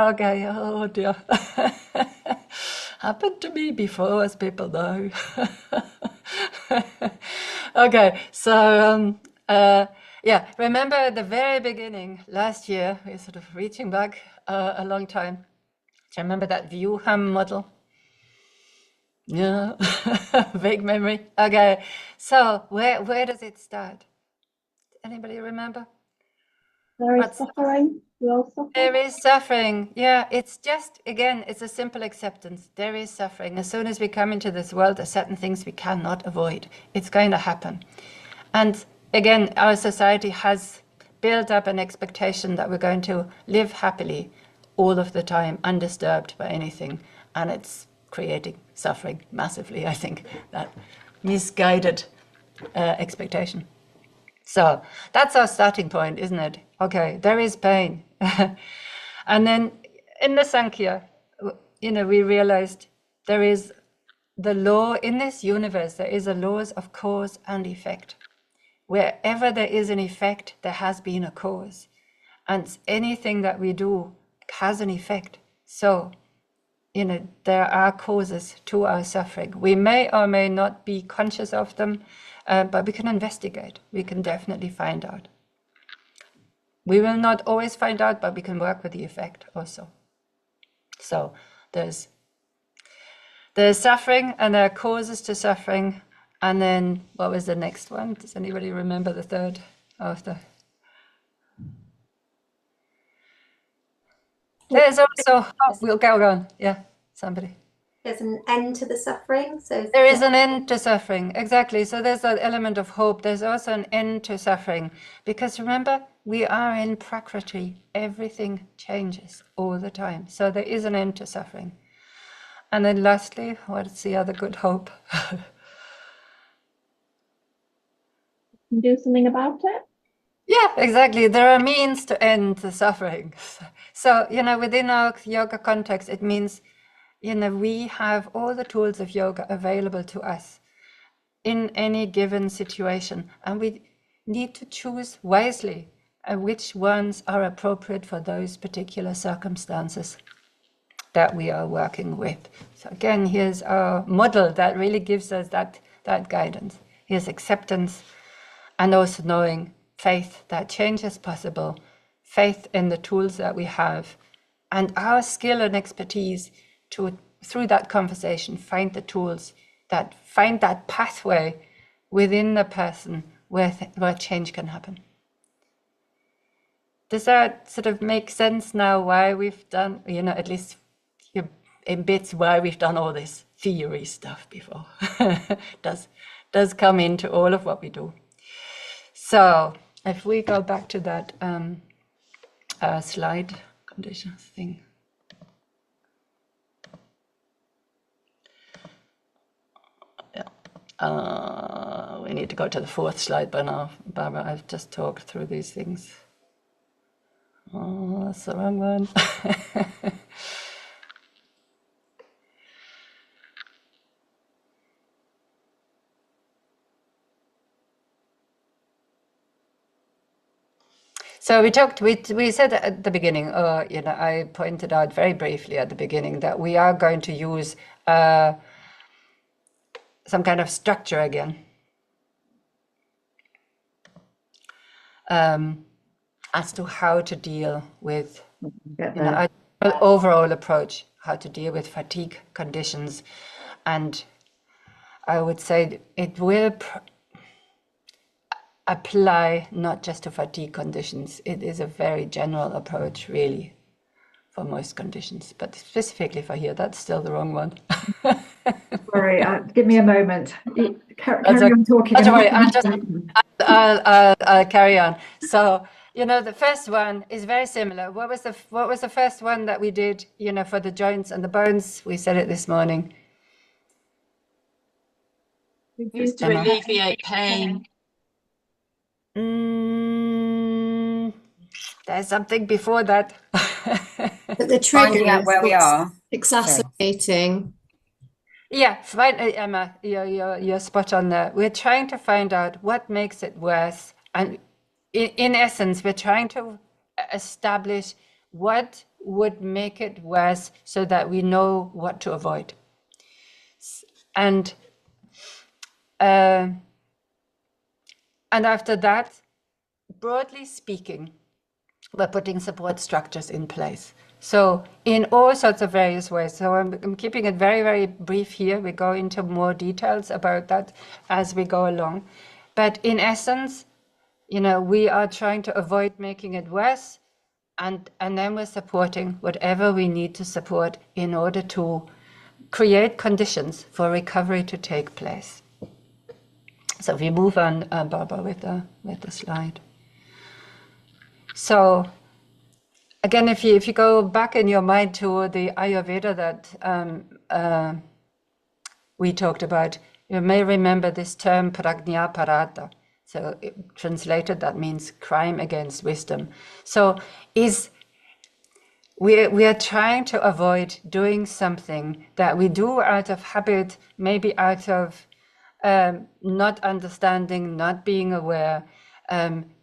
Okay, oh dear. Happened to me before, as people know. Okay, so yeah, remember at the very beginning, last year, we're sort of reaching back a long time. Do you remember that Viewham model? Yeah, vague memory. Okay, so where does it start? Anybody remember? There is What's suffering. We all suffer. There is suffering. Yeah, it's just, again, it's a simple acceptance. There is suffering. As soon as we come into this world, there's certain things we cannot avoid. It's going to happen. And again, our society has built up an expectation that we're going to live happily all of the time, undisturbed by anything. And it's creating suffering massively, I think, that misguided expectation. So that's our starting point, isn't it? Okay, there is pain. And then in the Sankhya, we realized there is the law in this universe, there is a laws of cause and effect. Wherever there is an effect, there has been a cause. And anything that we do has an effect. So, there are causes to our suffering. We may or may not be conscious of them, but we can investigate. We can definitely find out. We will not always find out, but we can work with the effect also. So there's suffering, and there are causes to suffering. And then what was the next one? Does anybody remember the third after? There's also, we'll go on. Yeah, somebody. There's an end to the suffering. So there is an end to suffering, exactly. So there's that element of hope. There's also an end to suffering. Because remember, we are in Prakriti. Everything changes all the time. So there is an end to suffering. And then lastly, what's the other good hope? Do something about it? Yeah, exactly. There are means to end the suffering. So, within our yoga context, it means, we have all the tools of yoga available to us in any given situation. And we need to choose wisely which ones are appropriate for those particular circumstances that we are working with. So again, here's our model that really gives us that guidance. Here's acceptance, and also knowing faith that change is possible, faith in the tools that we have, and our skill and expertise to, through that conversation, find the tools that find that pathway within the person where change can happen. Does that sort of make sense now why we've done, at least in bits, why we've done all this theory stuff before? does come into all of what we do. So if we go back to that slide conditions thing. We need to go to the fourth slide by now, Barbara. I've just talked through these things. Oh, that's the wrong one. So we said at the beginning, I pointed out very briefly at the beginning that we are going to use some kind of structure again. As to how to deal with, our overall approach, how to deal with fatigue conditions. And I would say it will apply not just to fatigue conditions. It is a very general approach, really, for most conditions. But specifically for here, that's still the wrong one. Sorry, give me a moment. Carry on talking. Don't worry, I'll carry on. So, the first one is very similar. What was the first one that we did, for the joints and the bones? We said it this morning. Used to alleviate pain. There's something before that. But the trigger Finding out where we are. Exacerbating. Yeah, Emma, you're spot on there. We're trying to find out what makes it worse. And in essence, we're trying to establish what would make it worse so that we know what to avoid. And after that, broadly speaking, we're putting support structures in place. So in all sorts of various ways. So I'm keeping it very, very brief here. We go into more details about that as we go along. But in essence, we are trying to avoid making it worse. And then we're supporting whatever we need to support in order to create conditions for recovery to take place. So if we move on, Barbara, with the slide. So again, if you go back in your mind to the Ayurveda that we talked about, you may remember this term prajna parata. So translated, that means crime against wisdom. So we are trying to avoid doing something that we do out of habit, maybe out of not understanding, not being aware,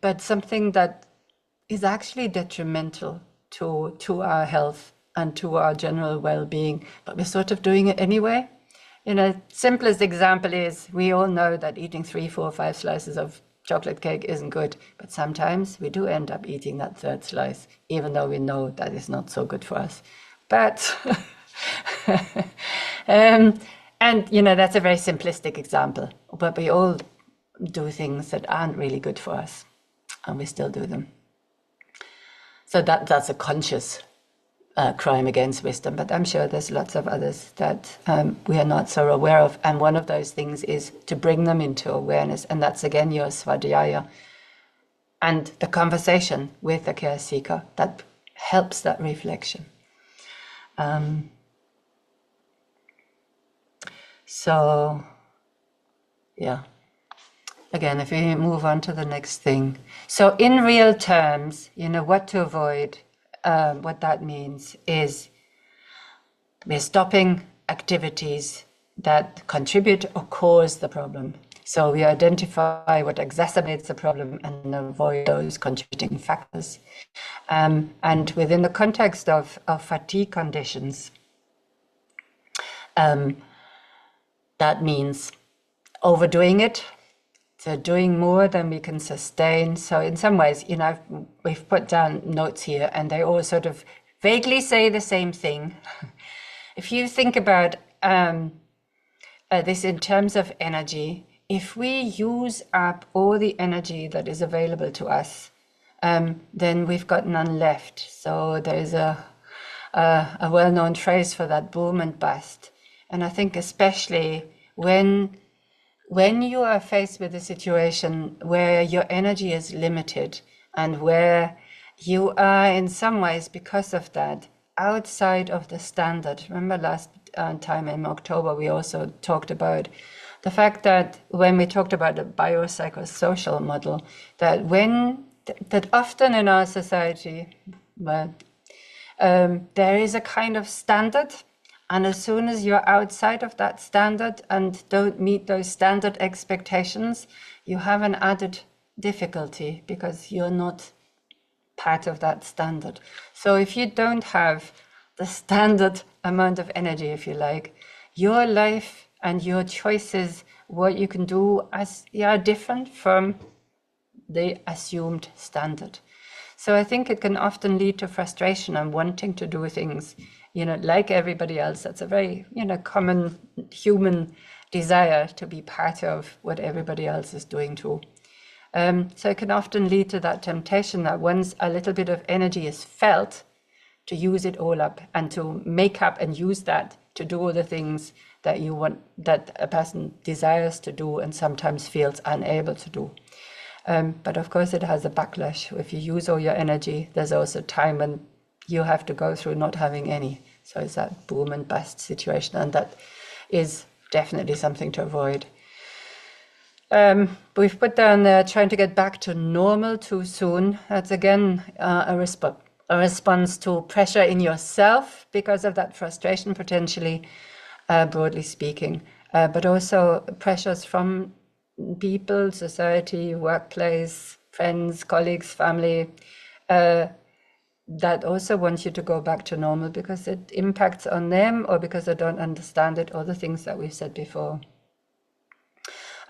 but something that is actually detrimental to our health and to our general well-being, but we're sort of doing it anyway. Simplest example is we all know that eating 3, 4, 5 slices of chocolate cake isn't good, but sometimes we do end up eating that third slice, even though we know that is not so good for us. But and that's a very simplistic example, but we all do things that aren't really good for us, and we still do them. So that's a conscious crime against wisdom, but I'm sure there's lots of others that we are not so aware of. And one of those things is to bring them into awareness. And that's again your svadhyaya and the conversation with the care seeker that helps that reflection. So, yeah. Again, if we move on to the next thing. So in real terms, what to avoid, what that means is we're stopping activities that contribute or cause the problem. So we identify what exacerbates the problem and avoid those contributing factors. And within the context of fatigue conditions, that means overdoing it. So doing more than we can sustain. So in some ways, we've put down notes here and they all sort of vaguely say the same thing. If you think about this in terms of energy, if we use up all the energy that is available to us, then we've got none left. So there's a well-known phrase for that, boom and bust. And I think especially when you are faced with a situation where your energy is limited and where you are in some ways, because of that, outside of the standard. Remember last time in October, we also talked about the fact that when we talked about the biopsychosocial model, that often in our society, there is a kind of standard. And as soon as you're outside of that standard and don't meet those standard expectations, you have an added difficulty because you're not part of that standard. So if you don't have the standard amount of energy, if you like, your life and your choices, what you can do are different from the assumed standard. So I think it can often lead to frustration and wanting to do things like everybody else. That's a very, common human desire to be part of what everybody else is doing too. So it can often lead to that temptation that once a little bit of energy is felt, to use it all up and to make up and use that to do all the things that you want, that a person desires to do and sometimes feels unable to do. But of course it has a backlash. If you use all your energy, there's also time when you have to go through not having any. So it's that boom and bust situation, and that is definitely something to avoid. We've put down there trying to get back to normal too soon. That's again a response to pressure in yourself because of that frustration potentially, broadly speaking, but also pressures from people, society, workplace, friends, colleagues, family, that also wants you to go back to normal because it impacts on them or because they don't understand it, or the things that we've said before.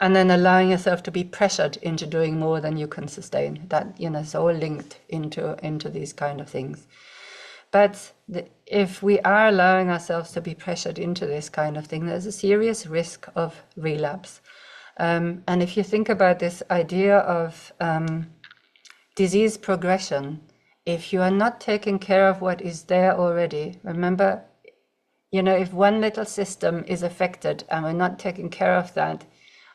And then allowing yourself to be pressured into doing more than you can sustain. That, is all linked into these kind of things. But if we are allowing ourselves to be pressured into this kind of thing, there's a serious risk of relapse. And if you think about this idea of disease progression, if you are not taking care of what is there already, remember, if one little system is affected and we're not taking care of that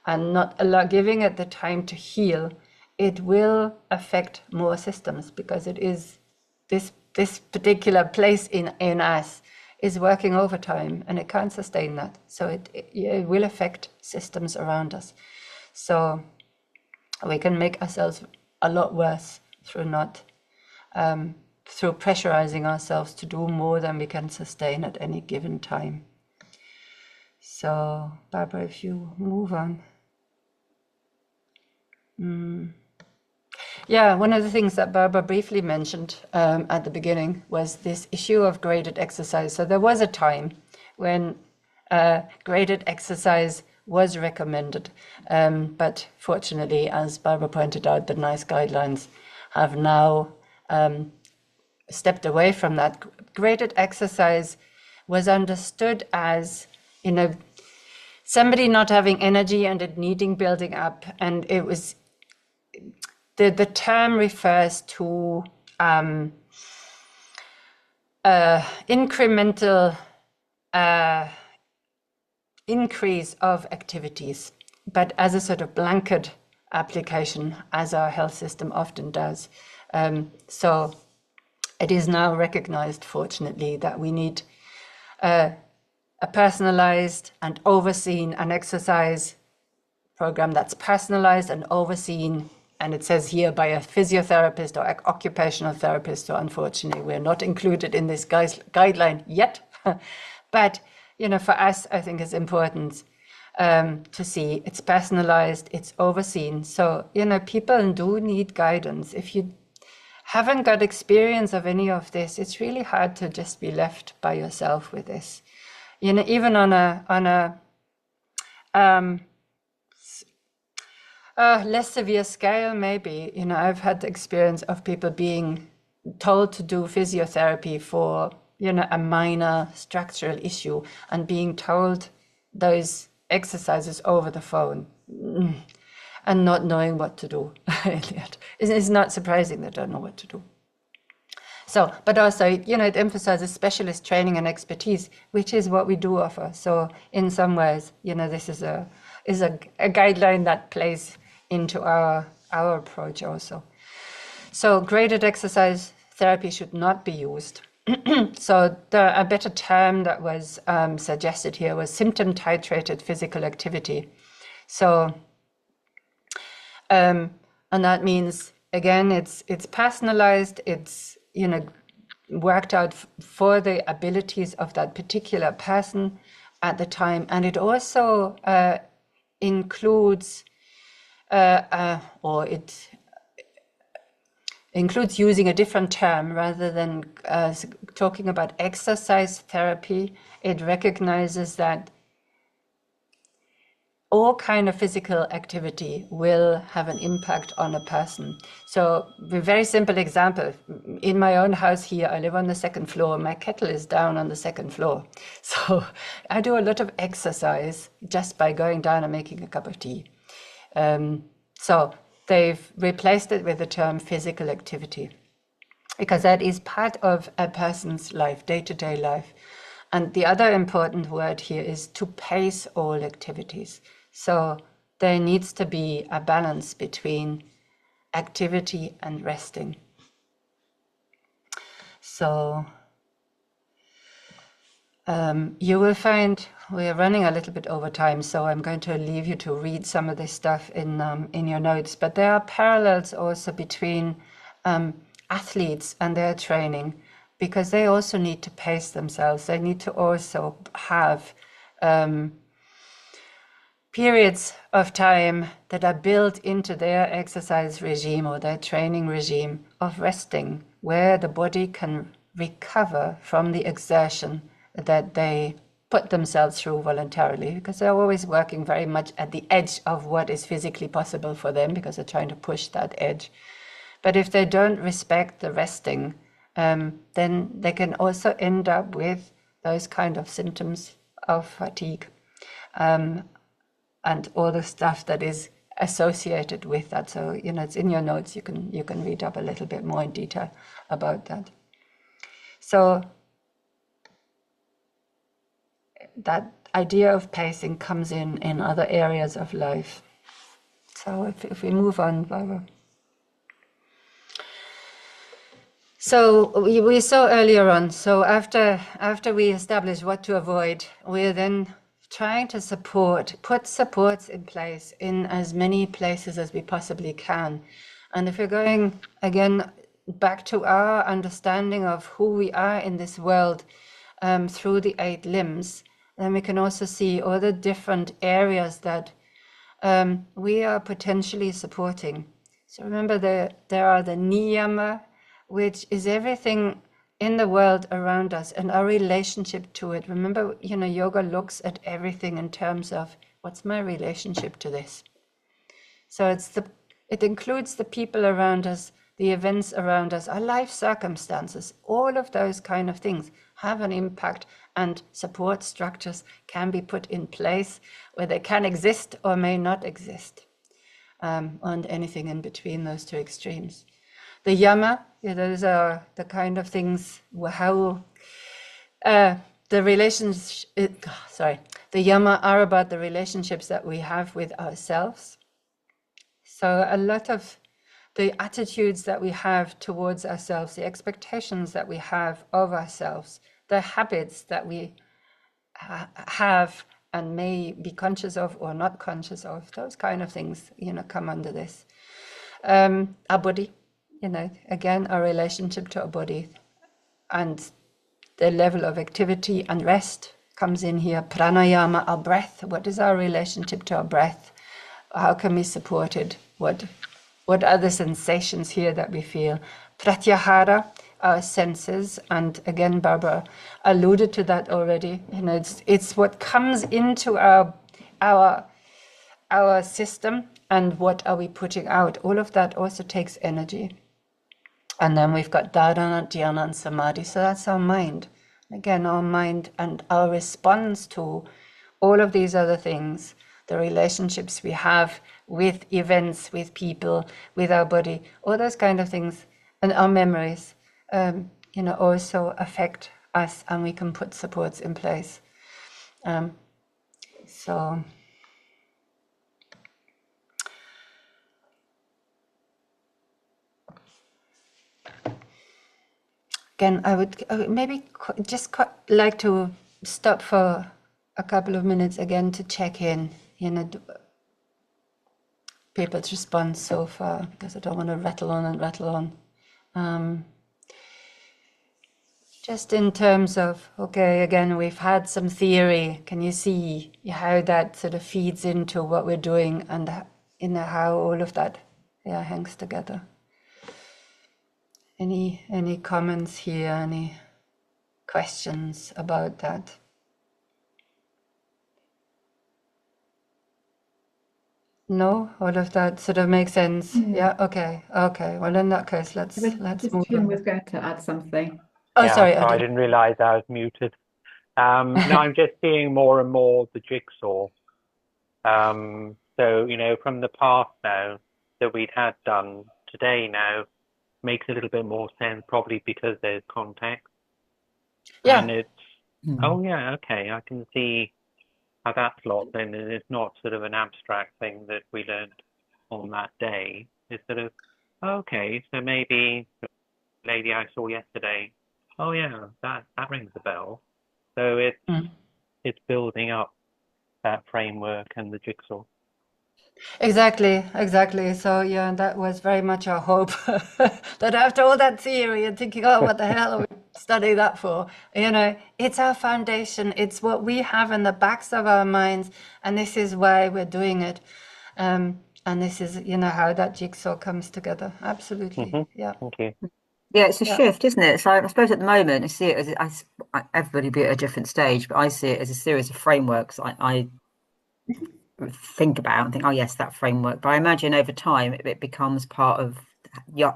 and not giving it the time to heal, it will affect more systems, because it is this particular place in us is working overtime and it can't sustain that. So it will affect systems around us. So we can make ourselves a lot worse through through pressurizing ourselves to do more than we can sustain at any given time. So, Barbara, if you move on. Yeah, one of the things that Barbara briefly mentioned at the beginning was this issue of graded exercise. So there was a time when graded exercise was recommended, but fortunately, as Barbara pointed out, the NICE guidelines have now stepped away from that. Graded exercise was understood as, somebody not having energy and it needing building up, and it was the term refers to incremental increase of activities, but as a sort of blanket application, as our health system often does. So it is now recognized, fortunately, that we need a personalized and overseen an exercise program that's personalized and overseen, and it says here by a physiotherapist or occupational therapist. So unfortunately, we're not included in this guideline yet. But, for us, I think it's important to see it's personalized, it's overseen. So, people do need guidance. If you haven't got experience of any of this, it's really hard to just be left by yourself with this. Even on a less severe scale, maybe, I've had the experience of people being told to do physiotherapy for, a minor structural issue and being told those exercises over the phone and not knowing what to do. It's not surprising they don't know what to do. So, but also, it emphasizes specialist training and expertise, which is what we do offer. So in some ways, this is a guideline that plays into our approach also. So graded exercise therapy should not be used. So a better term that was suggested here was symptom titrated physical activity. So, and that means, again, it's personalized, it's, worked out for the abilities of that particular person at the time. And it also includes includes using a different term rather than talking about exercise therapy. It recognizes that all kind of physical activity will have an impact on a person. So a very simple example, in my own house here, I live on the second floor, my kettle is down on the second floor. So I do a lot of exercise just by going down and making a cup of tea. So they've replaced it with the term physical activity, because that is part of a person's life, day-to-day life. And the other important word here is to pace all activities. So there needs to be a balance between activity and resting. So you will find we're running a little bit over time, so I'm going to leave you to read some of this stuff in your notes. But there are parallels also between athletes and their training, because they also need to pace themselves. They need to also have periods of time that are built into their exercise regime or their training regime of resting where the body can recover from the exertion that they put themselves through voluntarily, because they're always working very much at the edge of what is physically possible for them, because they're trying to push that edge. But if they don't respect the resting, then they can also end up with those kind of symptoms of fatigue, and all the stuff that is associated with that. So, you know, it's in your notes. You can read up a little bit more in detail about that. So that idea of pacing comes in other areas of life. So if we move on, Barbara. So we saw earlier on, so after we establish what to avoid, we're then trying to put supports in place in as many places as we possibly can. And if we're going, again, back to our understanding of who we are in this world through the 8 limbs, then we can also see all the different areas that we are potentially supporting. So remember, there are the niyama, which is everything in the world around us and our relationship to it. Remember, you know, yoga looks at everything in terms of what's my relationship to this. So it includes the people around us, the events around us, our life circumstances. All of those kind of things have an impact, and support structures can be put in place where they can exist or may not exist, and anything in between those 2 extremes. The yama, those are the kind of things how the yama are about the relationships that we have with ourselves. So a lot of the attitudes that we have towards ourselves, the expectations that we have of ourselves, the habits that we have and may be conscious of or not conscious of, those kind of things, you know, come under this. Our body, you know, again, our relationship to our body and the level of activity and rest comes in here. Pranayama, our breath. What is our relationship to our breath? How can we support it? What are the sensations here that we feel? Pratyahara, our senses, and again, Barbara alluded to that already. You know, it's what comes into our system, and what are we putting out? All of that also takes energy. And then we've got dharana, dhyana, and samadhi. So that's our mind. Again, our mind and our response to all of these other things, the relationships we have with events, with people, with our body, all those kind of things, and our memories, you know, also affect us, and we can put supports in place. So again, I would maybe just like to stop for a couple of minutes again to check in, you know, people's response so far, because I don't want to rattle on and rattle on. Just in terms of, okay, again, we've had some theory. Can you see how that sort of feeds into what we're doing, and how all of that hangs together? Any comments here? Any questions about that? No, all of that sort of makes sense. Yeah. Okay. Well, in that case, let's move Tim on. was going to add something. Oh, Yeah, sorry, I Adi. didn't realize I was muted. No, I'm just seeing more and more the jigsaw. So, you know, from the past now that we'd had done, today now makes a little bit more sense, probably because there's context. Yeah. And it's, oh yeah, okay, I can see how that slots in, and it's not sort of an abstract thing that we learned on that day. It's sort of, okay, so maybe the lady I saw yesterday, oh yeah, that rings a bell. So it's building up that framework and the jigsaw. Exactly. So yeah, that was very much our hope. That after all that theory and thinking, oh, what the hell are we studying that for? You know, it's our foundation. It's what we have in the backs of our minds, and this is why we're doing it. And this is, you know, how that jigsaw comes together. Absolutely. Yeah. Thank you. Yeah, it's a Yeah. shift, isn't it? So I suppose at the moment I see it as everybody will be at a different stage, but I see it as a series of frameworks I think about and think, oh yes, that framework. But I imagine over time it becomes part of your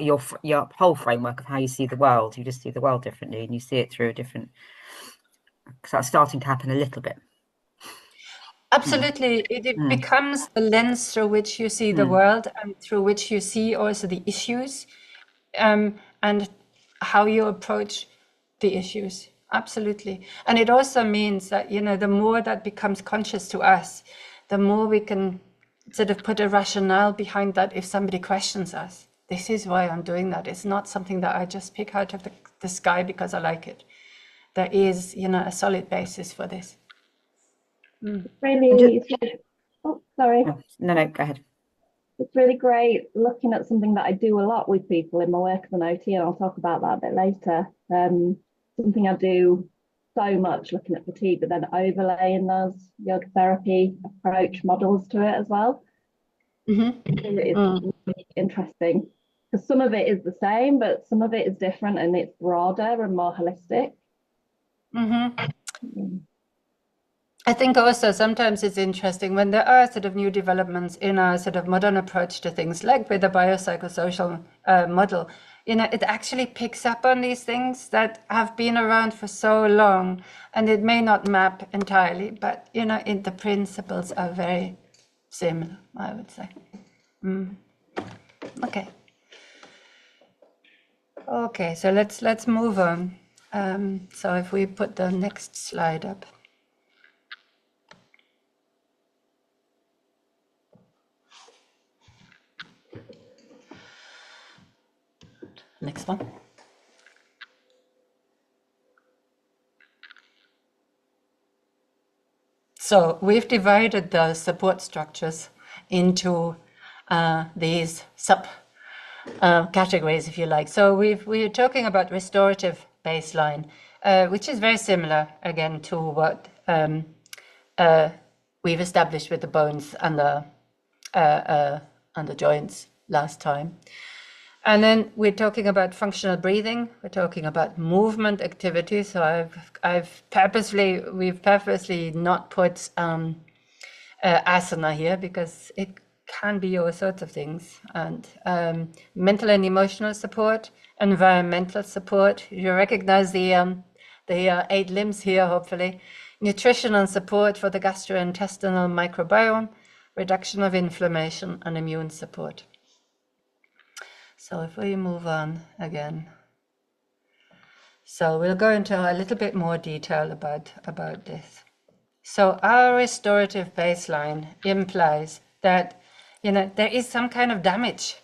whole framework of how you see the world. You just see the world differently, and you see it through a different. So that's starting to happen a little bit. Absolutely. It becomes the lens through which you see the world and through which you see also the issues, and how you approach the issues. Absolutely. And it also means that, the more that becomes conscious to us, the more we can sort of put a rationale behind that if somebody questions us. This is why I'm doing that. It's not something that I just pick out of the sky because I like it. There is, a solid basis for this. Oh, sorry. No, go ahead. It's really great looking at something that I do a lot with people in my work as an OT, and I'll talk about that a bit later. Something I do so much, looking at fatigue, but then overlaying those yoga therapy approach models to it as well. It's really interesting because some of it is the same, but some of it is different and it's broader and more holistic. I think also sometimes it's interesting when there are sort of new developments in our sort of modern approach to things, like with the biopsychosocial model, it actually picks up on these things that have been around for so long, and it may not map entirely, but, the principles are very similar, I would say. Okay. Okay, so let's move on. So if we put the next slide up. Next one. So we've divided the support structures into these sub categories, if you like. So we're talking about restorative baseline, which is very similar again to what we've established with the bones and the joints last time. And then we're talking about functional breathing. We're talking about movement activity. So we've purposely not put asana here because it can be all sorts of things. And mental and emotional support, environmental support. You recognize the 8 limbs here, hopefully. Nutritional support for the gastrointestinal microbiome, reduction of inflammation, and immune support. So if we move on again. So we'll go into a little bit more detail about this. So our restorative baseline implies that, there is some kind of damage,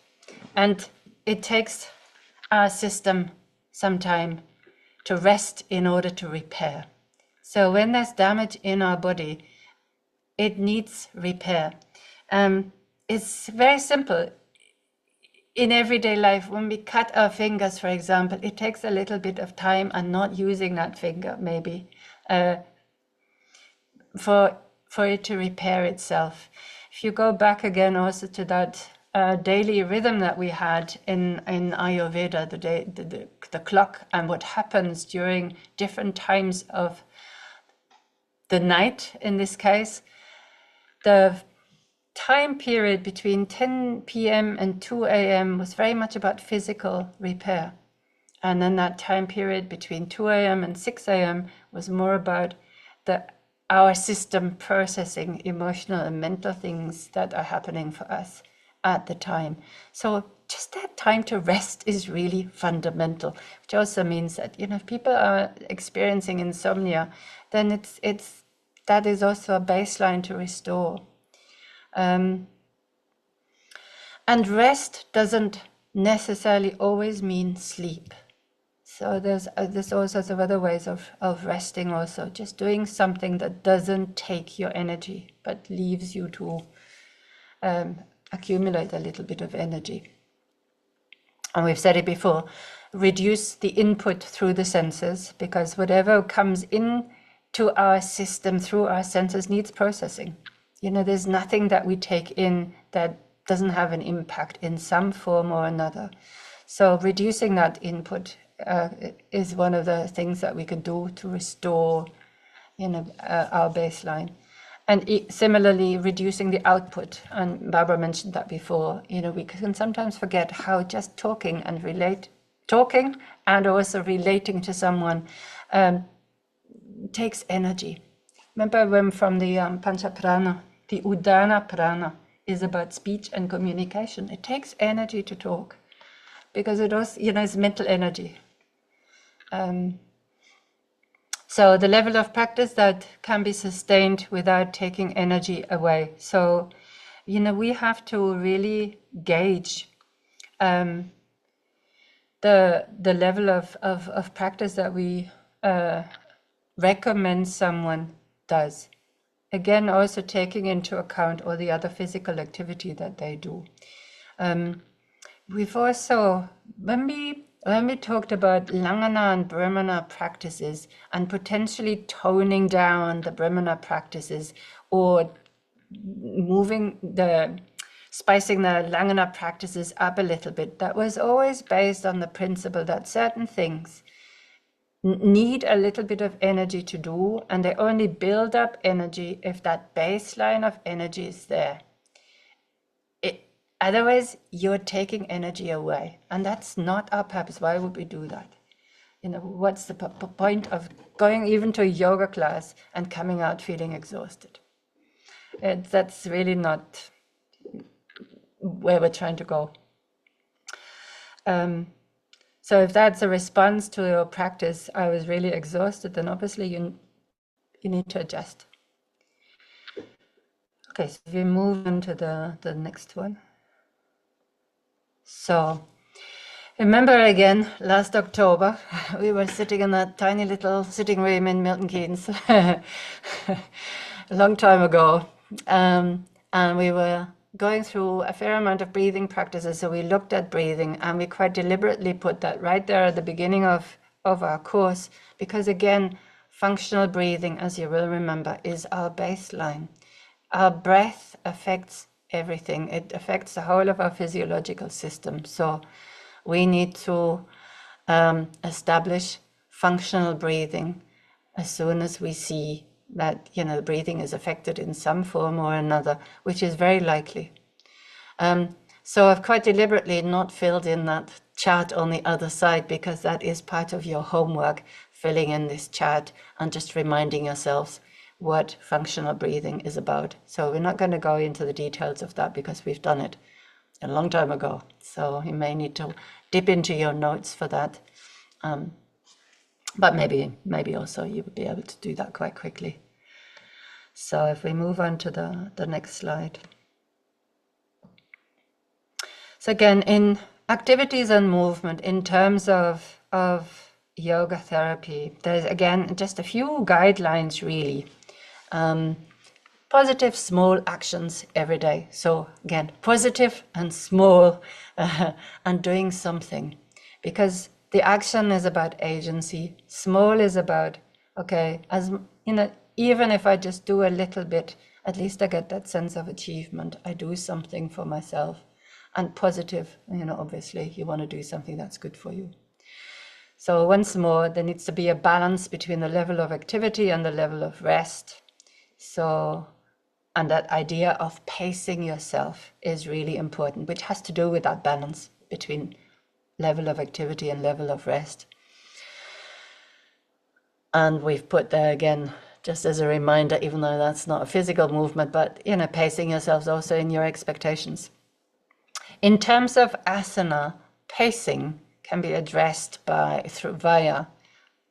and it takes our system some time to rest in order to repair. So when there's damage in our body, it needs repair. It's very simple. In everyday life, when we cut our fingers, for example, it takes a little bit of time and not using that finger, maybe, for it to repair itself. If you go back again also to that daily rhythm that we had in Ayurveda, the clock, and what happens during different times of the night, in this case, the time period between 10 p.m. and 2 a.m. was very much about physical repair. And then that time period between 2 a.m. and 6 a.m. was more about our system processing emotional and mental things that are happening for us at the time. So just that time to rest is really fundamental, which also means that, if people are experiencing insomnia, then that is also a baseline to restore. And rest doesn't necessarily always mean sleep. So there's all sorts of other ways of resting also, just doing something that doesn't take your energy, but leaves you to accumulate a little bit of energy. And we've said it before, reduce the input through the senses, because whatever comes in to our system through our senses needs processing. There's nothing that we take in that doesn't have an impact in some form or another. So reducing that input is one of the things that we can do to restore, our baseline. And similarly, reducing the output. And Barbara mentioned that before. We can sometimes forget how just talking and also relating to someone takes energy. Remember when from the Pancha Prana, the Udana Prana is about speech and communication. It takes energy to talk because it also, it's mental energy. So the level of practice that can be sustained without taking energy away. So, we have to really gauge the level of practice that we recommend someone does. Again, also taking into account all the other physical activity that they do. We've also, when we talked about Langana and Brahmana practices and potentially toning down the Brahmana practices or spicing the Langana practices up a little bit, that was always based on the principle that certain things need a little bit of energy to do, and they only build up energy if that baseline of energy is there. Otherwise, you're taking energy away, and that's not our purpose. Why would we do that? What's the point of going even to a yoga class and coming out feeling exhausted? That's really not where we're trying to go. So if that's a response to your practice, I was really exhausted, then obviously you need to adjust. Okay, so we move on to the next one. So remember again, last October, we were sitting in that tiny little sitting room in Milton Keynes a long time ago. And we were going through a fair amount of breathing practices. So we looked at breathing, and we quite deliberately put that right there at the beginning of our course, because again, functional breathing, as you will remember, is our baseline. Our breath affects everything. It affects the whole of our physiological system. So we need to establish functional breathing as soon as we see that breathing is affected in some form or another, which is very likely. So I've quite deliberately not filled in that chart on the other side, because that is part of your homework, filling in this chart and just reminding yourselves what functional breathing is about. So we're not going to go into the details of that because we've done it a long time ago. So you may need to dip into your notes for that. But maybe also you would be able to do that quite quickly. So if we move on to the next slide. So again, in activities and movement, in terms of yoga therapy, there's again just a few guidelines really. Positive small actions every day. So again, positive and small and doing something, because the action is about agency. Small is about, okay, even if I just do a little bit, at least I get that sense of achievement. I do something for myself. And positive, obviously you want to do something that's good for you. So once more, there needs to be a balance between the level of activity and the level of rest. So, and that idea of pacing yourself is really important, which has to do with that balance between level of activity and level of rest. And we've put there again, just as a reminder, even though that's not a physical movement, but pacing yourselves also in your expectations. In terms of asana, pacing can be addressed via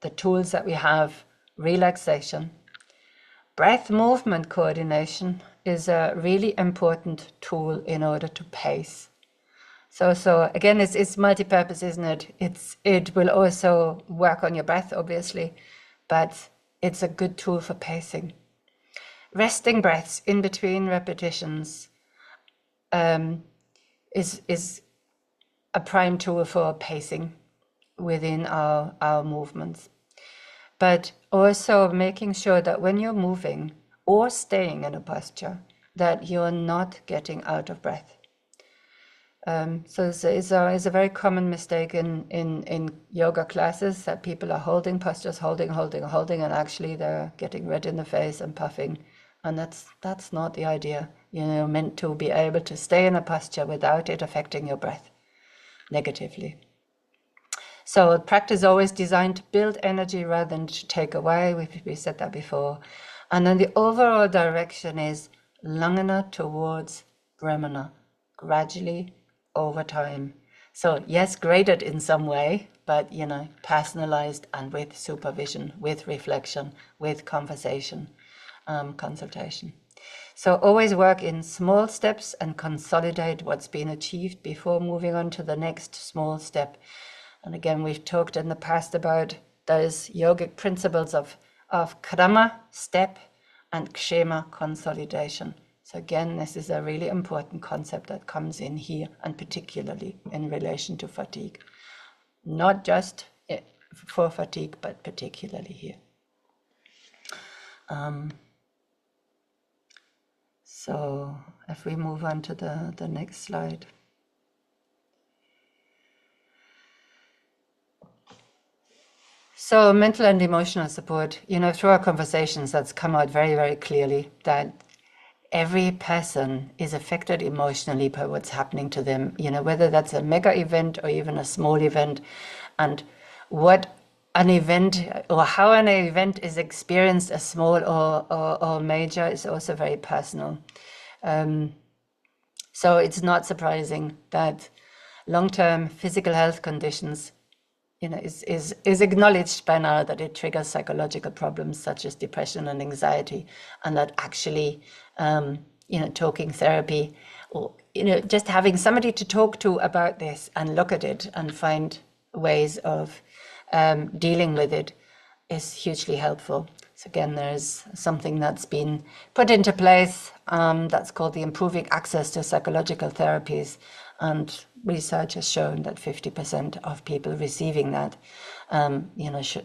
the tools that we have: relaxation. Breath movement coordination is a really important tool in order to pace. So again, it's multi-purpose, isn't it? It will also work on your breath, obviously, but it's a good tool for pacing. Resting breaths in between repetitions is a prime tool for pacing within our movements. But also making sure that when you're moving or staying in a posture, that you're not getting out of breath. So it's a very common mistake in yoga classes that people are holding postures, holding, and actually they're getting red in the face and puffing. And that's not the idea. You're meant to be able to stay in a posture without it affecting your breath negatively. So practice is always designed to build energy rather than to take away. We said that before. And then the overall direction is Langana towards Brahmana, gradually over time. So yes, graded in some way, but personalized and with supervision, with reflection, with conversation, consultation. So always work in small steps and consolidate what's been achieved before moving on to the next small step. And again, we've talked in the past about those yogic principles of krama, step, and kshema, consolidation. So again, this is a really important concept that comes in here, and particularly in relation to fatigue. Not just for fatigue, but particularly here. So if we move on to the next slide. So mental and emotional support, through our conversations, that's come out very, very clearly that every person is affected emotionally by what's happening to them, whether that's a mega event or even a small event, and what an event or how an event is experienced as small or major is also very personal. So it's not surprising that long-term physical health conditions is acknowledged by now that it triggers psychological problems such as depression and anxiety, and that actually, talking therapy or, just having somebody to talk to about this and look at it and find ways of dealing with it is hugely helpful. So again, there's something that's been put into place that's called the Improving Access to Psychological Therapies. And research has shown that 50% of people receiving that,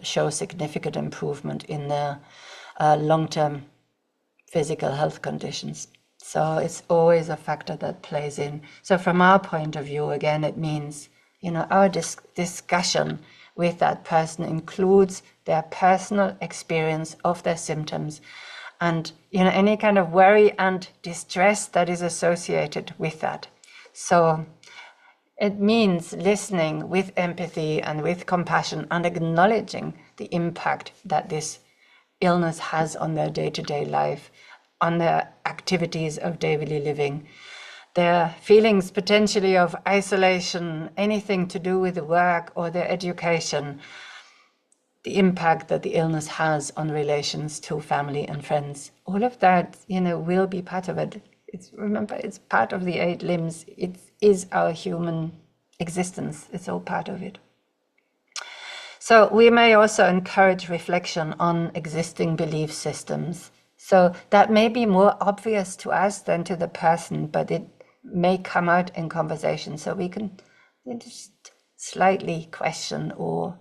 show significant improvement in their long-term physical health conditions. So it's always a factor that plays in. So from our point of view, again, it means, our discussion with that person includes their personal experience of their symptoms and, any kind of worry and distress that is associated with that. So it means listening with empathy and with compassion and acknowledging the impact that this illness has on their day-to-day life, on their activities of daily living, their feelings potentially of isolation, anything to do with the work or their education, the impact that the illness has on relations to family and friends. All of that, will be part of it. Remember, it's part of the 8 limbs. It is our human existence. It's all part of it. So we may also encourage reflection on existing belief systems. So that may be more obvious to us than to the person, but it may come out in conversation. So we can just slightly question or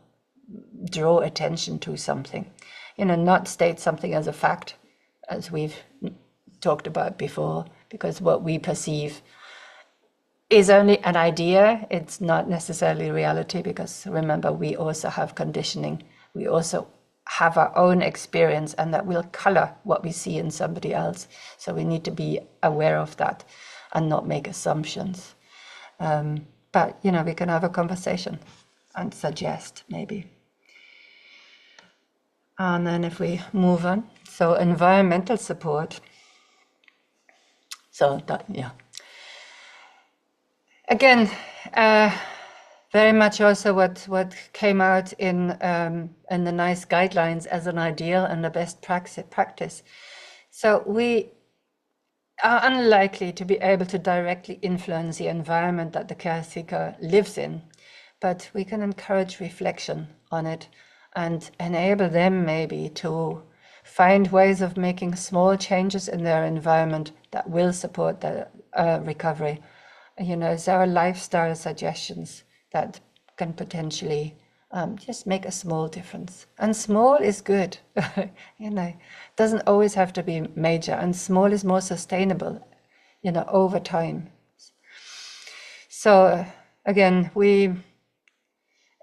draw attention to something. Not state something as a fact, as we've talked about before, because what we perceive is only an idea. It's not necessarily reality, because remember, we also have conditioning. We also have our own experience, and that will color what we see in somebody else. So we need to be aware of that and not make assumptions. But, we can have a conversation and suggest maybe. And then if we move on, so environmental support. So that, Again, very much also what came out in the NICE guidelines as an ideal and the best practice. So we are unlikely to be able to directly influence the environment that the care seeker lives in, but we can encourage reflection on it and enable them maybe to find ways of making small changes in their environment that will support their recovery. There are lifestyle suggestions that can potentially just make a small difference. And small is good, doesn't always have to be major, and small is more sustainable, over time. So again, we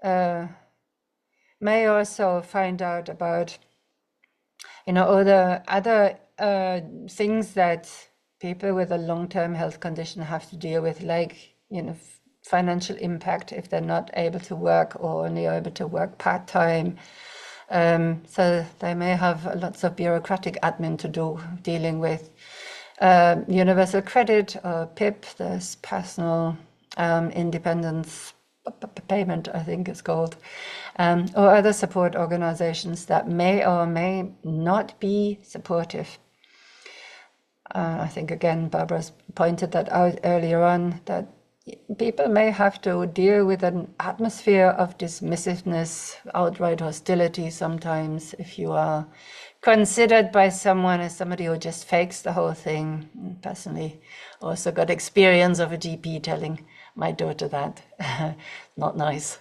may also find out about, all the other things that people with a long-term health condition have to deal with, like, financial impact if they're not able to work or only able to work part-time. So they may have lots of bureaucratic admin to do, dealing with universal credit or PIP, there's personal independence payment, I think it's called, or other support organizations that may or may not be supportive. I think, again, Barbara's pointed that out earlier on, that people may have to deal with an atmosphere of dismissiveness, outright hostility sometimes, if you are considered by someone as somebody who just fakes the whole thing. Personally, also got experience of a GP telling my daughter that. Not nice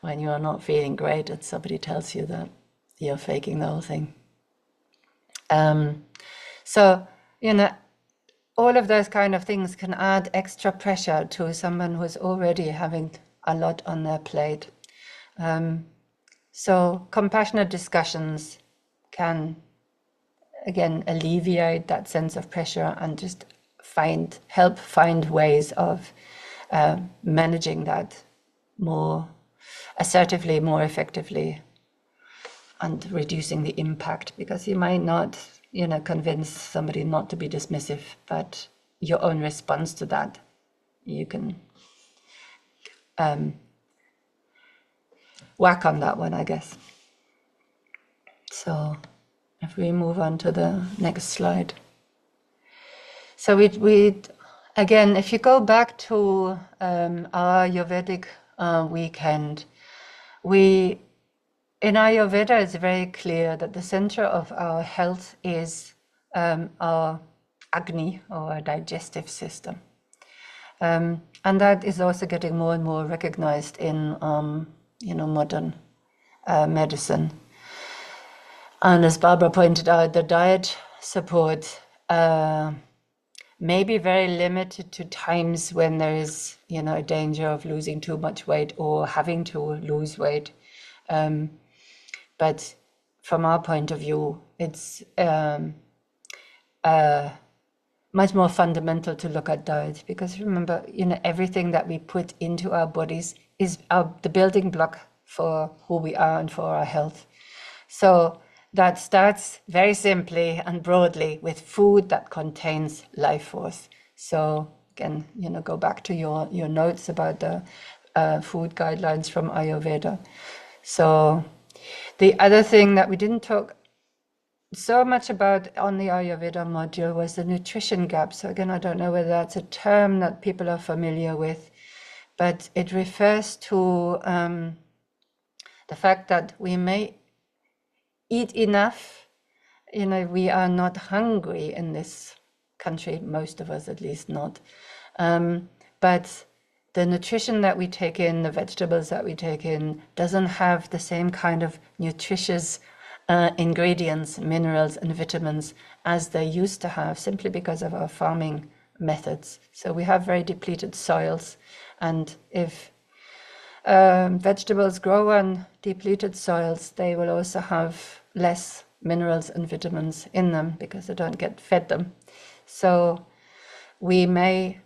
when you are not feeling great and somebody tells you that you're faking the whole thing. So, all of those kind of things can add extra pressure to someone who's already having a lot on their plate. So compassionate discussions can, again, alleviate that sense of pressure and just help find ways of managing that more assertively, more effectively, and reducing the impact, because you might not convince somebody not to be dismissive, but your own response to that, you can work on that one, I guess. So if we move on to the next slide. So we again, if you go back to our Ayurvedic weekend, in Ayurveda, it's very clear that the center of our health is our Agni, or our digestive system. And that is also getting more and more recognized in, modern medicine. And as Barbara pointed out, the diet support may be very limited to times when there is, a danger of losing too much weight or having to lose weight. But from our point of view, it's much more fundamental to look at diet, because remember, everything that we put into our bodies is the building block for who we are and for our health. So that starts very simply and broadly with food that contains life force. So again, go back to your notes about the food guidelines from Ayurveda. So the other thing that we didn't talk so much about on the Ayurveda module was the nutrition gap. So again, I don't know whether that's a term that people are familiar with, but it refers to the fact that we may eat enough. We are not hungry in this country, most of us at least not. But the nutrition that we take in, the vegetables that we take in, doesn't have the same kind of nutritious ingredients, minerals and vitamins as they used to have, simply because of our farming methods. So we have very depleted soils, and if vegetables grow on depleted soils, they will also have less minerals and vitamins in them because they don't get fed them. So we may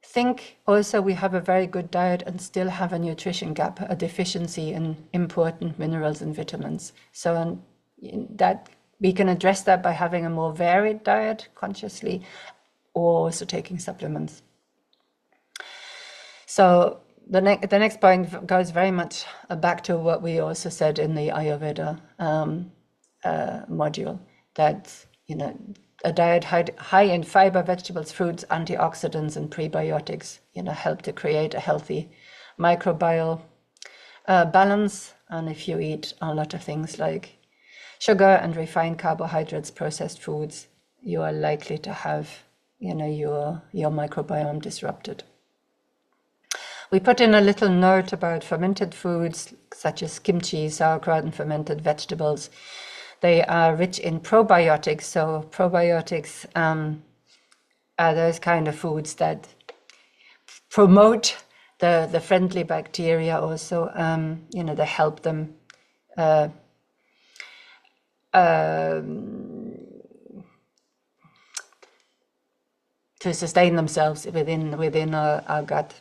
think also we have a very good diet and still have a nutrition gap, a deficiency in important minerals and vitamins. So that we can address that by having a more varied diet consciously, or also taking supplements. So the next point goes very much back to what we also said in the Ayurveda module, that a diet high in fiber, vegetables, fruits, antioxidants and prebiotics help to create a healthy microbial balance. And if you eat a lot of things like sugar and refined carbohydrates, processed foods, you are likely to have your microbiome disrupted. We put in a little note about fermented foods such as kimchi, sauerkraut, and fermented vegetables. They are rich in probiotics. So probiotics are those kind of foods that promote the friendly bacteria also, you know, they help them to sustain themselves within our gut.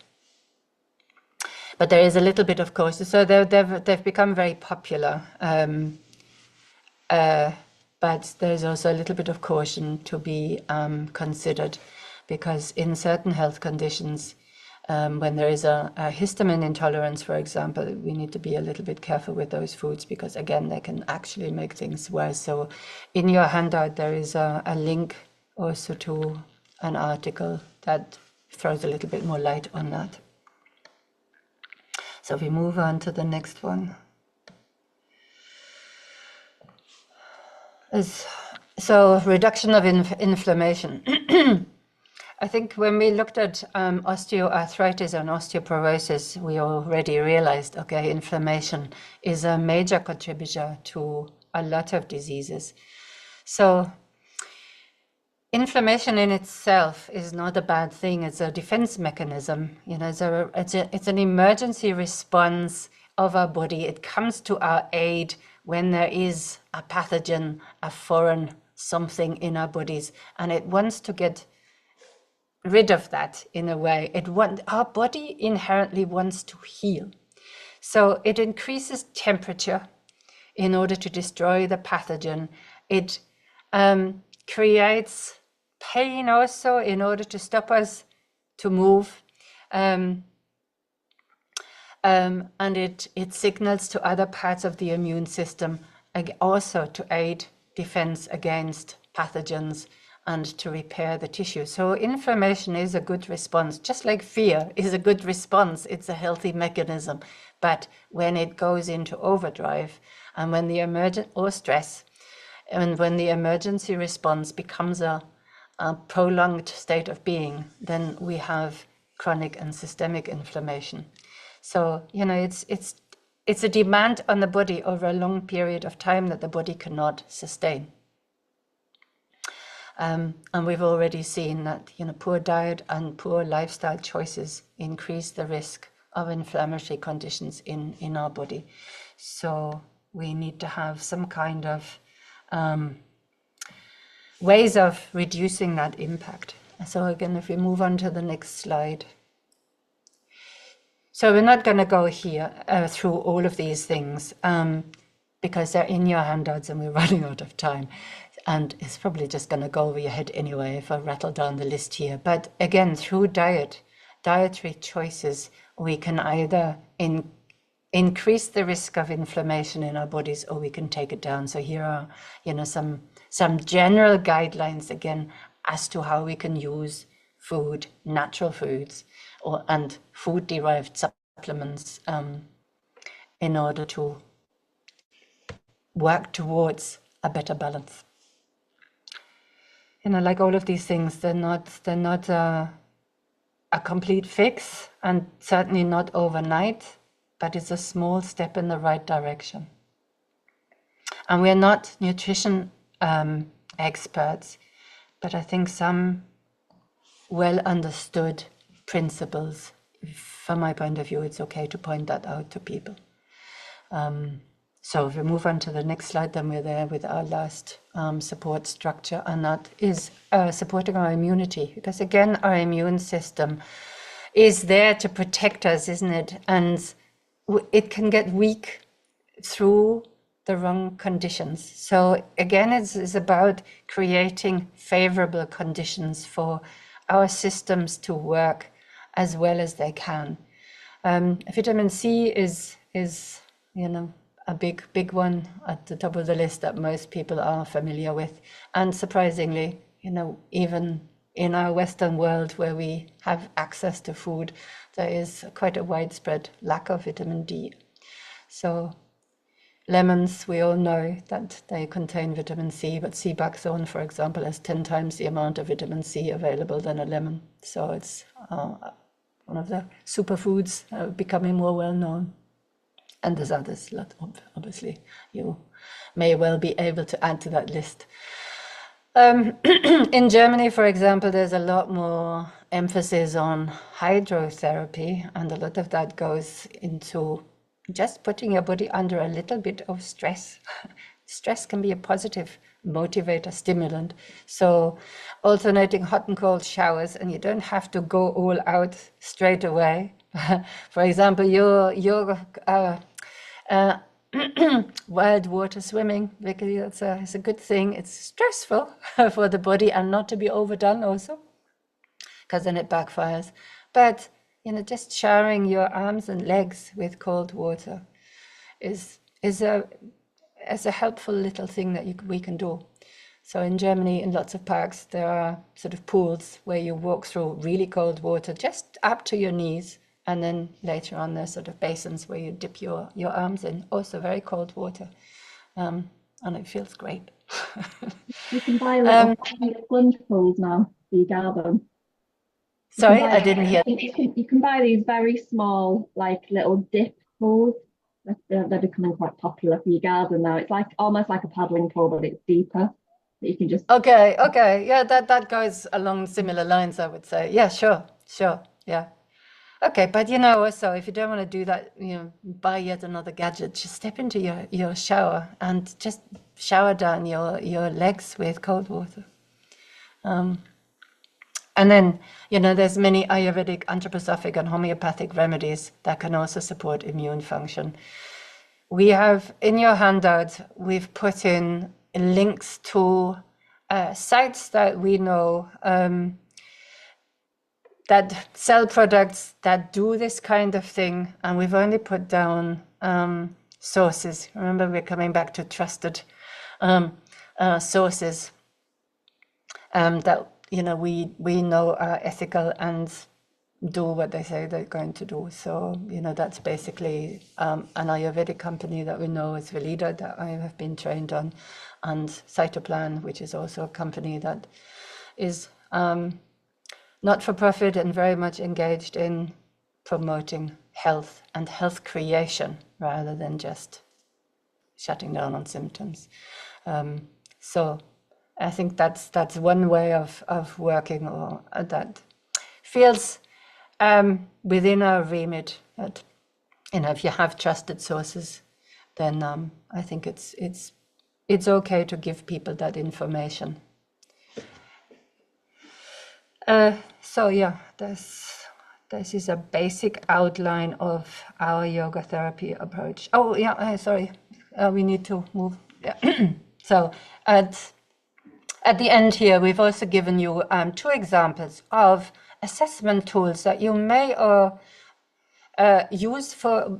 But there is a little bit of caution. So they've become very popular. But there's also a little bit of caution to be considered, because in certain health conditions, when there is a histamine intolerance, for example, we need to be a little bit careful with those foods, because again, they can actually make things worse. So in your handout, there is a link also to an article that throws a little bit more light on that. So we move on to the next one. So reduction of inflammation. I think when we looked at osteoarthritis and osteoporosis, we already realized, okay, inflammation is a major contributor to a lot of diseases. So inflammation in itself is not a bad thing. It's a defense mechanism. You know, it's an emergency response of our body. It comes to our aid when there is a pathogen, a foreign something in our bodies, and it wants to get rid of that in a way. Our body inherently wants to heal. So it increases temperature in order to destroy the pathogen. It creates pain also in order to stop us to move. And it signals to other parts of the immune system also to aid defense against pathogens and to repair the tissue. So inflammation is a good response, just like fear is a good response. It's a healthy mechanism. But when it goes into overdrive and when the or stress, and when the emergency response becomes a prolonged state of being, then we have chronic and systemic inflammation. So, you know, it's a demand on the body over a long period of time that the body cannot sustain. And we've already seen that, you know, poor diet and poor lifestyle choices increase the risk of inflammatory conditions in our body. So we need to have some kind of ways of reducing that impact. So again, if we move on to the next slide. So we're not going to go here through all of these things because they're in your handouts and we're running out of time. And it's probably just going to go over your head anyway if I rattle down the list here. But again, through dietary choices, we can either increase the risk of inflammation in our bodies, or we can take it down. So here are, you know, some general guidelines again as to how we can use food, natural foods, and food-derived supplements in order to work towards a better balance. You know, like all of these things, they're not a complete fix, and certainly not overnight, but it's a small step in the right direction. And we're not nutrition experts, but I think some well understood principles, from my point of view, it's okay to point that out to people. So if we move on to the next slide, then we're there with our last support structure, and that is supporting our immunity. Because again, our immune system is there to protect us, isn't it? And it can get weak through the wrong conditions. So again, it's about creating favorable conditions for our systems to work as well as they can. Vitamin C is you know, a big one at the top of the list that most people are familiar with. And surprisingly, you know, even in our Western world where we have access to food, there is quite a widespread lack of vitamin D. So lemons, we all know that they contain vitamin C, but sea buckthorn, for example, has 10 times the amount of vitamin C available than a lemon. So it's one of the superfoods becoming more well known. And there's others, obviously, you may well be able to add to that list. In Germany, for example, there's a lot more emphasis on hydrotherapy, and a lot of that goes into just putting your body under a little bit of stress. Stress can be a positive motivator, stimulant. So alternating hot and cold showers, and you don't have to go all out straight away. For example, your wild water swimming, because it's a good thing. It's stressful for the body and not to be overdone also, because then it backfires. But just showering your arms and legs with cold water is a helpful little thing that we can do. So in Germany, in lots of parks, there are sort of pools where you walk through really cold water, just up to your knees. And then later on, there's sort of basins where you dip your arms in, also very cold water. And it feels great. You can buy little plunge pools now for your garden. Sorry, I didn't hear. You can buy these very small, like little dip pools. They're becoming quite popular for your garden now. It's like almost like a paddling pool, but it's deeper. That you can just Okay, yeah, that goes along similar lines, I would say. Yeah, sure, yeah. Okay, but also if you don't want to do that, buy yet another gadget. Just step into your shower and just shower down your legs with cold water. And then, there's many Ayurvedic, anthroposophic, and homeopathic remedies that can also support immune function. We have, in your handout, we've put in links to sites that we know that sell products that do this kind of thing, and we've only put down sources. Remember, we're coming back to trusted sources that we know are ethical and do what they say they're going to do. So that's basically an Ayurvedic company that we know is Veleda, that I have been trained on, and Cytoplan, which is also a company that is not for profit and very much engaged in promoting health and health creation rather than just shutting down on symptoms. So I think that's one way of working, or that feels within our remit. That if you have trusted sources, then I think it's okay to give people that information. So yeah, this is a basic outline of our yoga therapy approach. Oh yeah, sorry, we need to move. Yeah. So at the end here, we've also given you 2 examples of assessment tools that you may use for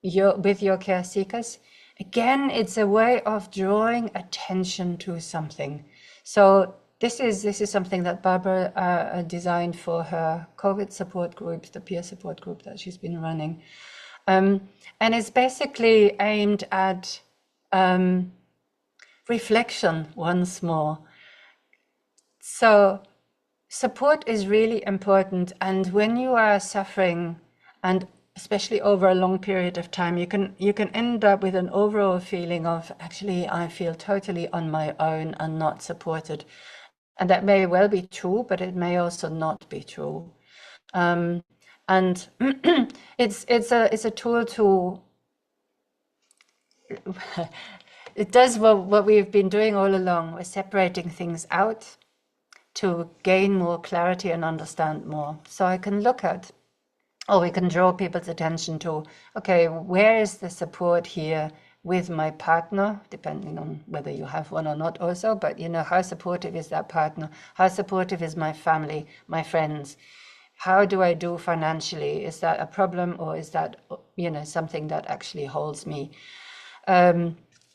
with your care seekers. Again, it's a way of drawing attention to something. So this is something that Barbara designed for her COVID support groups, the peer support group that she's been running. And it's basically aimed at reflection once more. So support is really important, and when you are suffering, and especially over a long period of time, you can end up with an overall feeling of, actually, I feel totally on my own and not supported. And that may well be true, but it may also not be true. And it's a tool to it does what we've been doing all along. We're separating things out to gain more clarity and understand more. So I can look at, or we can draw people's attention to, okay, where is the support here with my partner, depending on whether you have one or not also, but how supportive is that partner? How supportive is my family, my friends? How do I do financially? Is that a problem, or is that something that actually holds me?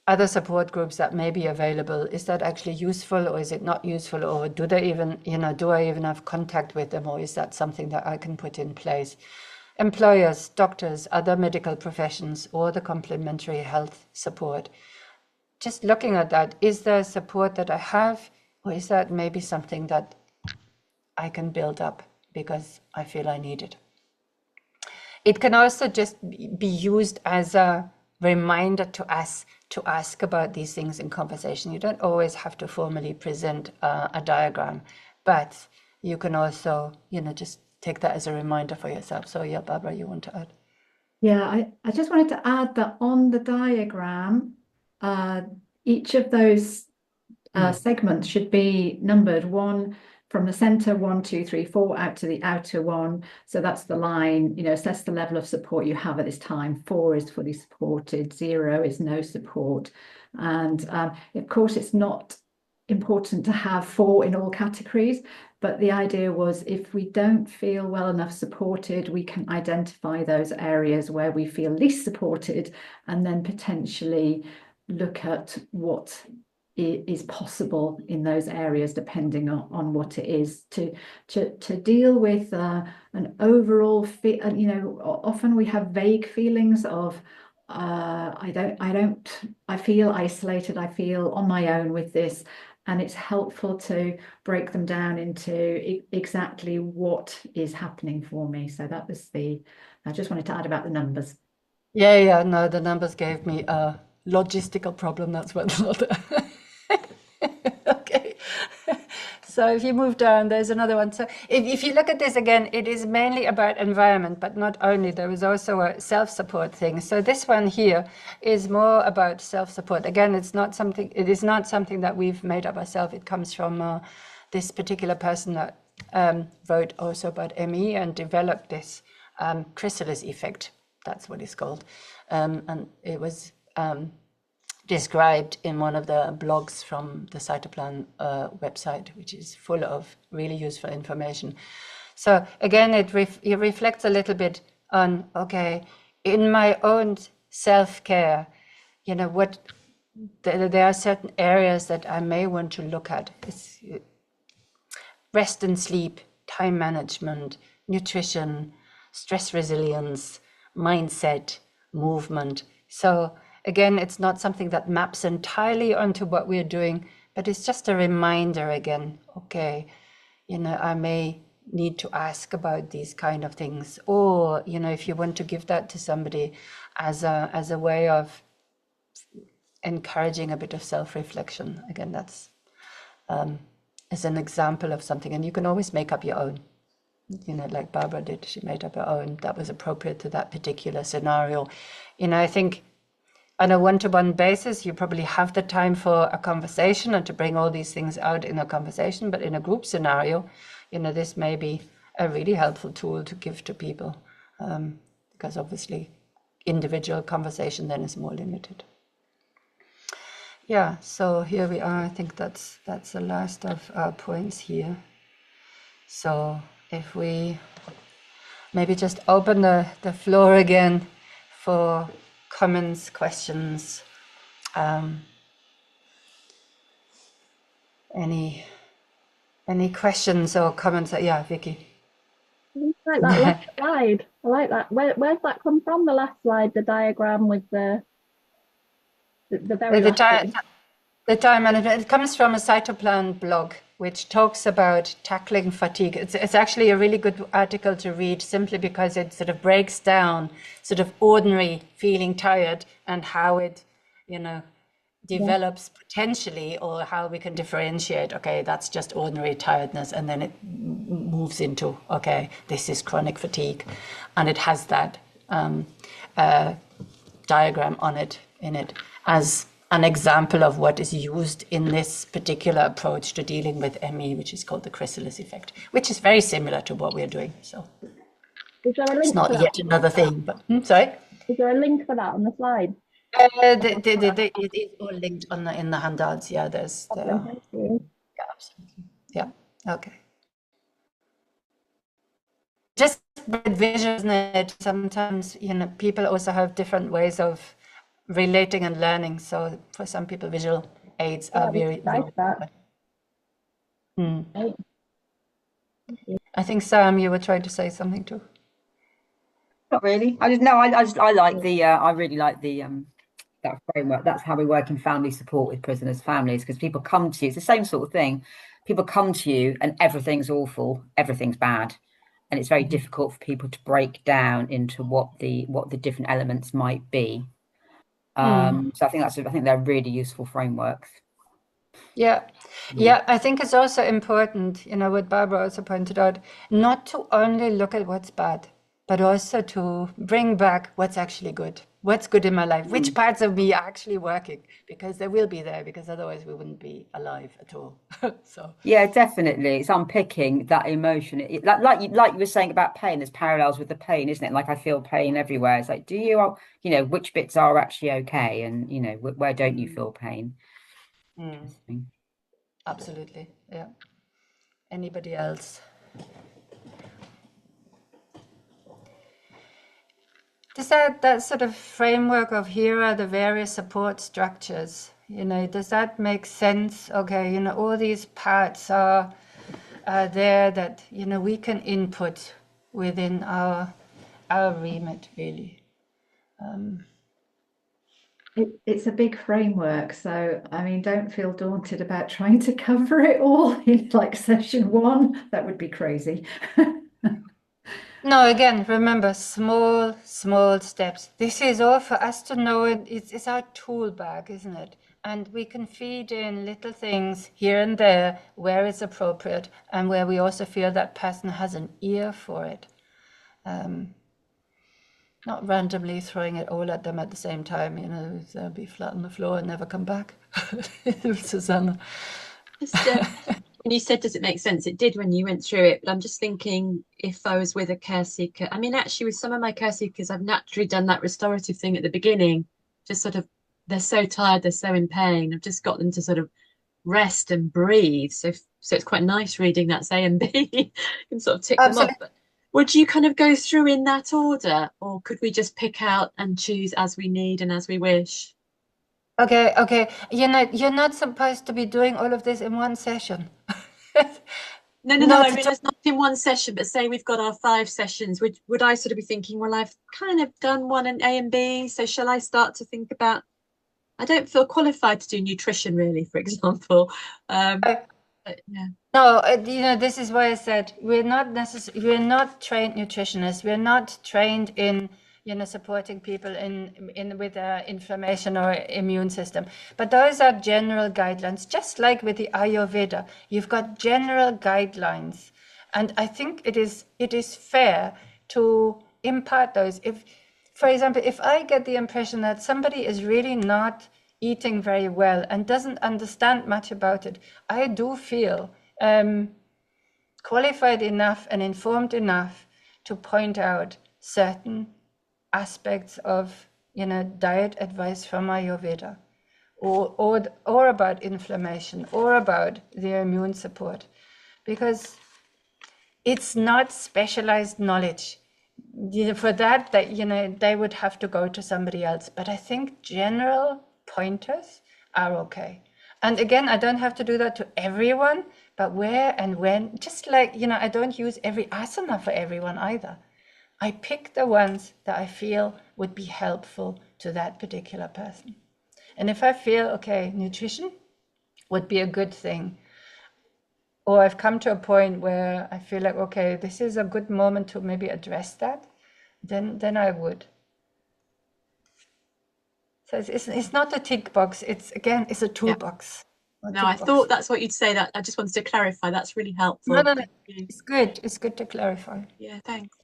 Other support groups that may be available, is that actually useful, or is it not useful, or do they even, do I even have contact with them, or is that something that I can put in place? Employers, doctors, other medical professions, or the complementary health support. Just looking at that, is there support that I have, or is that maybe something that I can build up because I feel I need it? It can also just be used as a reminder to us to ask about these things in conversation. You don't always have to formally present a diagram, but you can also, just take that as a reminder for yourself. So yeah, Barbara, you want to add? Yeah, I just wanted to add that on the diagram, each of those segments should be numbered, one from the center, 1, 2, 3, 4, out to the outer one. So that's the line, assess the level of support you have at this time. 4 is fully supported, 0 is no support. And of course, it's not important to have 4 in all categories, but the idea was if we don't feel well enough supported, we can identify those areas where we feel least supported and then potentially look at what is possible in those areas, depending on what it is, to deal with an overall often we have vague feelings of I feel isolated, I feel on my own with this, and it's helpful to break them down into exactly what is happening for me. So that was I just wanted to add about the numbers. Yeah, no, the numbers gave me a logistical problem. That's what. Okay. So if you move down, there's another one. So if you look at this again, it is mainly about environment, but not only. There is also a self-support thing. So this one here is more about self-support. Again, it is not something that we've made up ourselves. It comes from this particular person that wrote also about ME and developed this chrysalis effect. That's what it's called. And it was described in one of the blogs from the Cytoplan website, which is full of really useful information. So again, it reflects a little bit on, okay, in my own self-care, there are certain areas that I may want to look at. It's rest and sleep, time management, nutrition, stress resilience, mindset, movement. So again, it's not something that maps entirely onto what we're doing, but it's just a reminder again, okay, I may need to ask about these kind of things. Or, if you want to give that to somebody as a way of encouraging a bit of self-reflection. Again, that's as an example of something, and you can always make up your own. Like Barbara did, she made up her own that was appropriate to that particular scenario. I think on a one-to-one basis, you probably have the time for a conversation and to bring all these things out in a conversation. But in a group scenario, this may be a really helpful tool to give to people, because obviously individual conversation then is more limited. Yeah, so here we are. I think that's the last of our points here. So if we maybe just open the floor again for comments, questions, any questions or comments? Yeah, Vicky. I like that last slide. I like that. Where's that come from? The last slide, the diagram with the very last one. The time management. It comes from a Cytoplan blog, which talks about tackling fatigue. It's actually a really good article to read, simply because it sort of breaks down sort of ordinary feeling tired and how it, develops potentially, or how we can differentiate, okay, that's just ordinary tiredness, and then it moves into, okay, this is chronic fatigue. And it has that diagram in it as an example of what is used in this particular approach to dealing with ME, which is called the chrysalis effect, which is very similar to what we're doing. So it's not yet another thing, but sorry? Is there a link for that on the slide? It is all linked in the handouts. Yeah, there's Thank you. Yeah, absolutely. Yeah, okay. Just with visuals, isn't it? Sometimes, people also have different ways of relating and learning. So for some people, visual aids are very that. I think, Sam, you were trying to say something too. Not really. I really like the that framework. That's how we work in family support with prisoners' families, because people come to you. It's the same sort of thing. People come to you and everything's awful, everything's bad, and it's very difficult for people to break down into what the different elements might be. So I think they're really useful frameworks. Yeah, yeah, I think it's also important, you know, what Barbara also pointed out, not to only look at what's bad, but also to bring back what's actually good. What's good in my life? Which parts of me are actually working? Because they will be there, because otherwise we wouldn't be alive at all. So, Yeah, definitely. It's unpicking that emotion. Like you were saying about pain, there's parallels with the pain, isn't it? Like I feel pain everywhere. It's like, do you, you know, which bits are actually okay, and you know, where don't you feel pain? Interesting. absolutely. Yeah. Anybody else? Does that sort of framework of here are the various support structures, you know, does that make sense? Okay, you know, all these parts are there that, you know, we can input within our remit, really. It's a big framework, so I mean, don't feel daunted about trying to cover it all in like session 1. That would be crazy. No, again, remember, small steps. This is all for us to know. It's our tool bag, isn't it? And we can feed in little things here and there where it's appropriate and where we also feel that person has an ear for it. Not randomly throwing it all at them at the same time, you know, they'll be flat on the floor and never come back. Susanna. Just when you said, does it make sense? It did when you went through it, but I'm just thinking if I was with a care seeker. I mean, actually, with some of my care seekers, I've naturally done that restorative thing at the beginning. Just sort of, they're so tired, they're so in pain. I've just got them to sort of rest and breathe. So it's quite nice reading that's A and B and sort of tick them off. But would you kind of go through in that order, or could we just pick out and choose as we need and as we wish? Okay. You're not supposed to be doing all of this in one session. No, Not I at realise not in one session, but say we've got our 5 sessions. Would I sort of be thinking, well, I've kind of done one in A and B, so shall I start to think about, I don't feel qualified to do nutrition really, for example. But yeah. No, you know, this is why I said we're not trained nutritionists. We're not trained in, you know, supporting people in with inflammation or immune system. But those are general guidelines, just like with the Ayurveda. You've got general guidelines, and I think it is fair to impart those. If, for example, if I get the impression that somebody is really not eating very well and doesn't understand much about it, I do feel qualified enough and informed enough to point out certain aspects of, you know, diet advice from Ayurveda, or about inflammation, or about the immune support, because it's not specialized knowledge. You know, for that, you know, they would have to go to somebody else. But I think general pointers are okay. And again, I don't have to do that to everyone, but where and when, just like, you know, I don't use every asana for everyone either. I pick the ones that I feel would be helpful to that particular person. And if I feel, okay, nutrition would be a good thing, or I've come to a point where I feel like, okay, this is a good moment to maybe address that, then I would. So it's not a tick box. It's a toolbox. No, I thought that's what you'd say. That I just wanted to clarify. That's really helpful. No. Thank you. It's good. It's good to clarify. Yeah, thanks.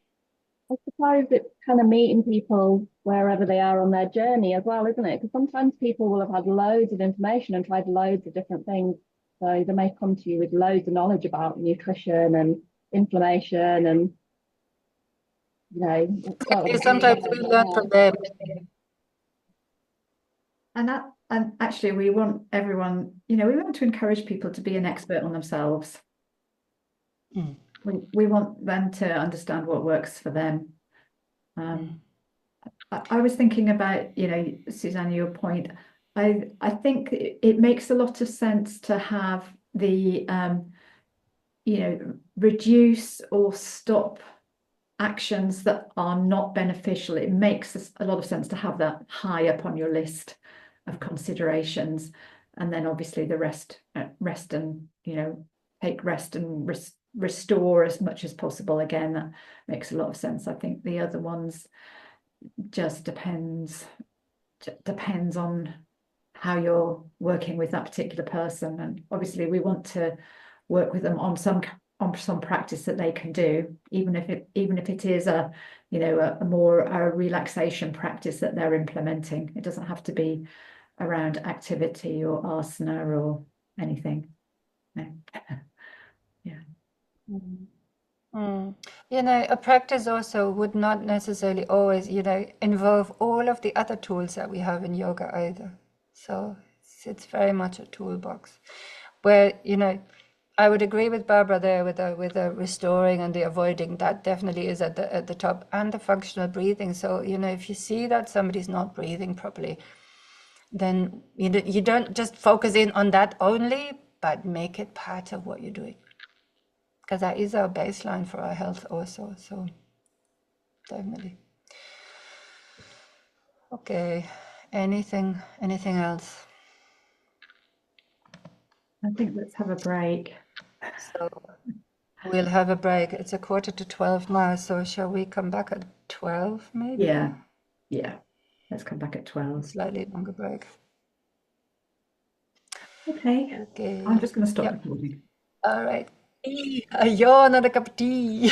I suppose it's kind of meeting people wherever they are on their journey as well, isn't it? Because sometimes people will have had loads of information and tried loads of different things. So they may come to you with loads of knowledge about nutrition and inflammation, and you know, Sometimes we learn from them. And actually, we want everyone, you know, we want to encourage people to be an expert on themselves. We want them to understand what works for them. I was thinking about, you know, Susanna, your point. I think it makes a lot of sense to have the, you know, reduce or stop actions that are not beneficial. It makes a lot of sense to have that high up on your list of considerations, and then obviously the rest and, you know, take rest and restore as much as possible. Again, that makes a lot of sense. I think the other ones just depends on how you're working with that particular person. And obviously we want to work with them on some practice that they can do, even if it is a more relaxation practice that they're implementing. It doesn't have to be around activity or asana or anything. No. Yeah. A practice also would not necessarily always, involve all of the other tools that we have in yoga either. So it's very much a toolbox where, I would agree with Barbara there with the restoring and the avoiding. That definitely is at the top, and the functional breathing. So, if you see that somebody's not breathing properly, then you don't just focus in on that only, but make it part of what you're doing. Because that is our baseline for our health also. So definitely. Okay. Anything else? I think let's have a break. So we'll have a break. It's 11:45 now. So shall we come back at 12 maybe? Yeah. Let's come back at 12. Slightly longer break. Okay. Okay. I'm just going to stop Yep. recording. All right. A yawn and a cup of tea.